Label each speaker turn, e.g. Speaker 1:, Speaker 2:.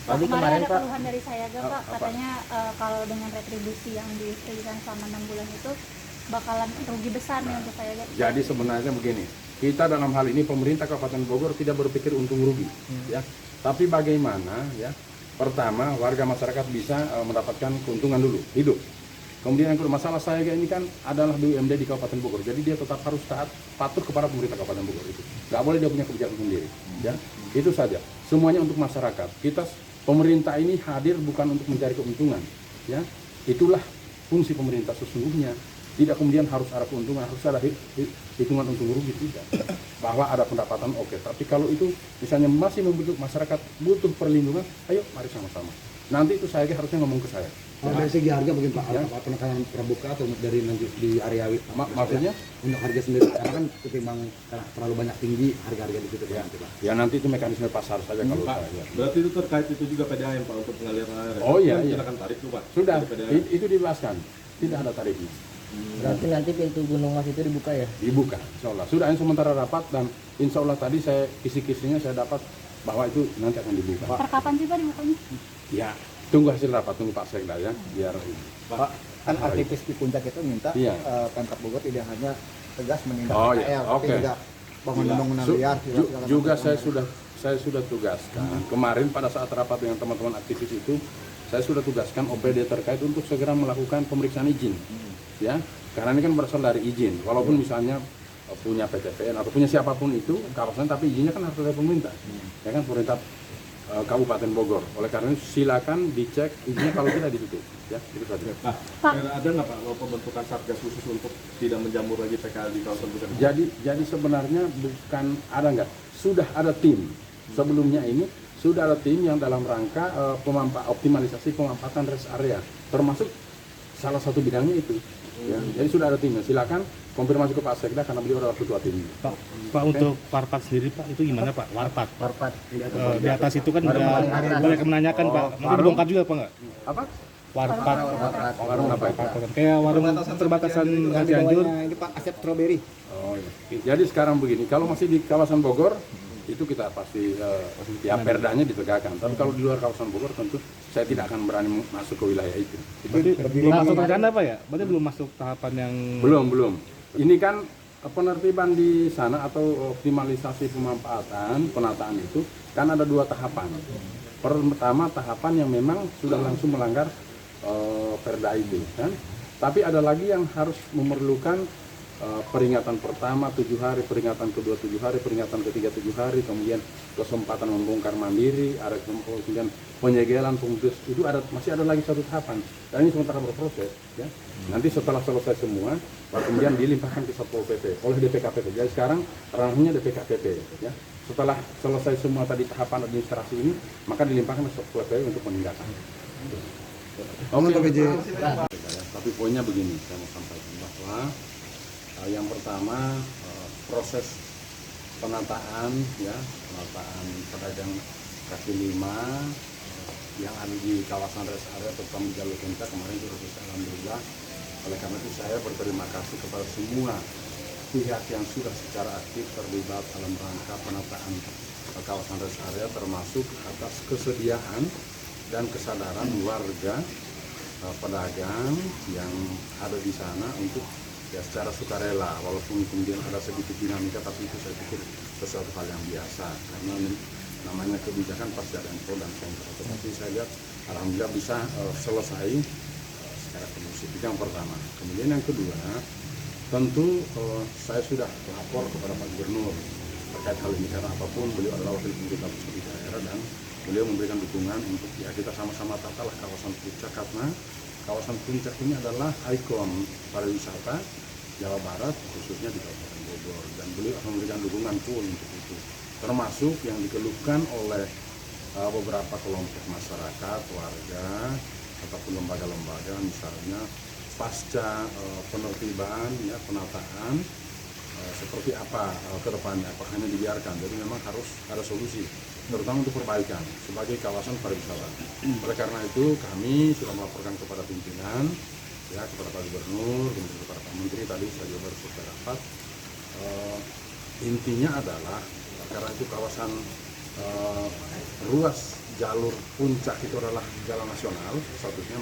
Speaker 1: Tadi
Speaker 2: kemarin ada
Speaker 1: Pak,
Speaker 2: keluhan dari saya Pak,
Speaker 3: apa?
Speaker 2: katanya kalau dengan retribusi yang diberikan selama 6 bulan itu bakalan rugi besar nih untuk saya.
Speaker 3: Jadi sebenarnya begini, kita dalam hal ini pemerintah Kabupaten Bogor tidak berpikir untung rugi, ya. Tapi bagaimana, ya? Pertama, warga masyarakat bisa mendapatkan keuntungan dulu, hidup. Kemudian yang kedua, masalah saya ini kan adalah BUMD di Kabupaten Bogor, jadi dia tetap harus taat patuh kepada pemerintah Kabupaten Bogor itu. Nggak boleh dia punya kebijakan sendiri, ya. Itu saja. Semuanya untuk masyarakat. Kita pemerintah ini hadir bukan untuk mencari keuntungan, ya. Itulah fungsi pemerintah sesungguhnya. Tidak kemudian harus ada keuntungan, harus ada hitungan untung rugi, tidak. Bahwa ada pendapatan oke, tapi kalau itu misalnya masih membutuhkan masyarakat butuh perlindungan, ayo mari sama-sama. Nanti itu saya harusnya ngomong ke saya.
Speaker 4: Kalau dari segi harga mungkin Pak,
Speaker 3: Ya.
Speaker 4: apa penekanan pramuka atau dari nanti di area
Speaker 3: Maksudnya?
Speaker 4: untuk harga sendiri karena kan ketimbang terlalu banyak tinggi harga-harga di situ ya. Nanti Pak.
Speaker 3: Ya nanti itu mekanisme pasar saja kalau
Speaker 5: Pak,
Speaker 3: saya.
Speaker 5: berarti itu terkait itu juga PDAM Pak untuk pengaliran air.
Speaker 3: Oh iya, iya.
Speaker 5: Silakan tarik tuh Pak.
Speaker 3: Sudah,
Speaker 5: Dari PDAM.
Speaker 3: itu dijelaskan, tidak ada tarifnya.
Speaker 1: berarti nanti pintu Gunung Mas itu dibuka ya?
Speaker 3: Dibuka, insya Allah. Sudah yang sementara rapat dan insya Allah tadi saya kisi-kisinya saya dapat bahwa itu nanti akan dibuka.
Speaker 2: Per kapan sih Pak dibukanya?
Speaker 3: Ya, tunggu hasil rapat, tunggu Pak Sekda ya, biar
Speaker 6: Pak, kan aktivis di puncak itu minta
Speaker 3: Iya.
Speaker 6: Pemkab Bogor tidak hanya tegas menindak
Speaker 3: Oh,
Speaker 6: KL,
Speaker 3: iya.
Speaker 6: tapi
Speaker 3: Oke.
Speaker 6: juga bangunan-bangunan liar.
Speaker 3: juga saya sudah tugaskan kemarin pada saat rapat dengan teman-teman aktivis itu, saya sudah tugaskan OPD terkait untuk segera melakukan pemeriksaan izin, ya, karena ini kan berasal dari izin, walaupun misalnya punya PTPN atau punya siapapun itu kawasan, tapi izinnya kan harus dari pemerintah, ya kan, pemerintah Kabupaten Bogor. Oleh karena itu silakan dicek izinnya, kalau tidak ditutup, ya, itu saja.
Speaker 5: Nah,
Speaker 2: Pak.
Speaker 5: ada nggak Pak pembentukan satgas khusus untuk tidak menjamur lagi PKL di kawasan puncak?
Speaker 3: Jadi sebenarnya bukan ada nggak, sudah ada tim sebelumnya ini, sudah ada tim yang dalam rangka optimalisasi pemanfaatan rest area, termasuk salah satu bidangnya itu. Ya, jadi sudah ada timnya. Silakan konfirmasi ke Pak Sekda karena beliau adalah ketua tim.
Speaker 7: Pak, untuk Warpat sendiri Pak, itu gimana Pak? Warpat di atas itu kan
Speaker 1: Warung
Speaker 7: udah
Speaker 1: atas.
Speaker 7: banyak yang menanyakan Pak, mungkin
Speaker 3: warung?
Speaker 7: dibongkar juga Pak nggak?
Speaker 3: Apa?
Speaker 7: Warpat,
Speaker 3: Warung apa itu?
Speaker 7: kayak warung perbatasan Cianjur.
Speaker 6: Ini Pak Asep Strawberry.
Speaker 3: Oh, iya. Jadi sekarang begini, kalau masih di kawasan Bogor itu kita pasti ya perdanya ditegakkan. Tapi kalau di luar kawasan Bogor tentu saya tidak akan berani masuk ke wilayah itu.
Speaker 7: Berarti belum masuk rencana Pak ya? Berarti belum masuk tahapan yang
Speaker 3: Belum. Ini kan penertiban di sana atau optimalisasi penataan itu kan ada dua tahapan. Pertama tahapan yang memang sudah langsung melanggar perda itu kan. Tapi ada lagi yang harus memerlukan peringatan pertama 7 hari, peringatan kedua 7 hari, peringatan ketiga 7 hari, kemudian kesempatan membongkar mandiri, ada kemudian penyegelan, pemutus, itu masih ada lagi satu tahapan. Dan ini sementara berproses, ya. Nanti setelah selesai semua, baru kemudian dilimpahkan ke Satpol PP oleh DPKPP. Jadi sekarang ranahnya DPKPP, ya. Setelah selesai semua tadi tahapan administrasi ini, maka dilimpahkan ke Satpol PP untuk penindakan.
Speaker 4: Oke.
Speaker 3: Tapi poinnya begini, saya mau sampaikan bahwa yang pertama proses penataan, ya, penataan pedagang kaki lima yang ada di kawasan rest area terutama di jalur puncak kemarin sudah selesai, alhamdulillah. Oleh karena itu saya berterima kasih kepada semua pihak yang sudah secara aktif terlibat dalam rangka penataan kawasan rest area, termasuk atas kesediaan dan kesadaran warga pedagang yang ada di sana untuk ya secara sukarela, walaupun kemudian ada sedikit dinamika, tapi itu saya pikir sesuatu hal yang biasa karena namanya kebijakan pasti ada yang pro dan kontra. Tetapi saya lihat alhamdulillah bisa selesai secara kondusif. Itu yang pertama. Kemudian yang kedua, tentu saya sudah lapor kepada Pak Gubernur terkait hal ini karena apapun beliau adalah wakil pemerintah pusat di daerah dan beliau memberikan dukungan untuk ya kita sama-sama tatalah kawasan puncak, karena kawasan puncak ini adalah ikon pariwisata Jawa Barat, khususnya di Kabupaten Bogor, dan beliau akan memberikan dukungan full untuk itu, termasuk yang dikeluhkan oleh beberapa kelompok masyarakat, warga, ataupun lembaga-lembaga, misalnya pasca penertiban, ya, penataan, seperti apa ke depannya, apa hanya dibiarkan. Jadi memang harus ada solusi, terutama untuk perbaikan sebagai kawasan pariwisata. Oleh karena itu kami sudah melaporkan kepada pimpinan, ya, kepada Pak Gubernur, kemudian kepada Pak Menteri, tadi saya juga baru selesai rapat. Intinya adalah karena itu kawasan ruas jalur puncak itu adalah jalan nasional statusnya,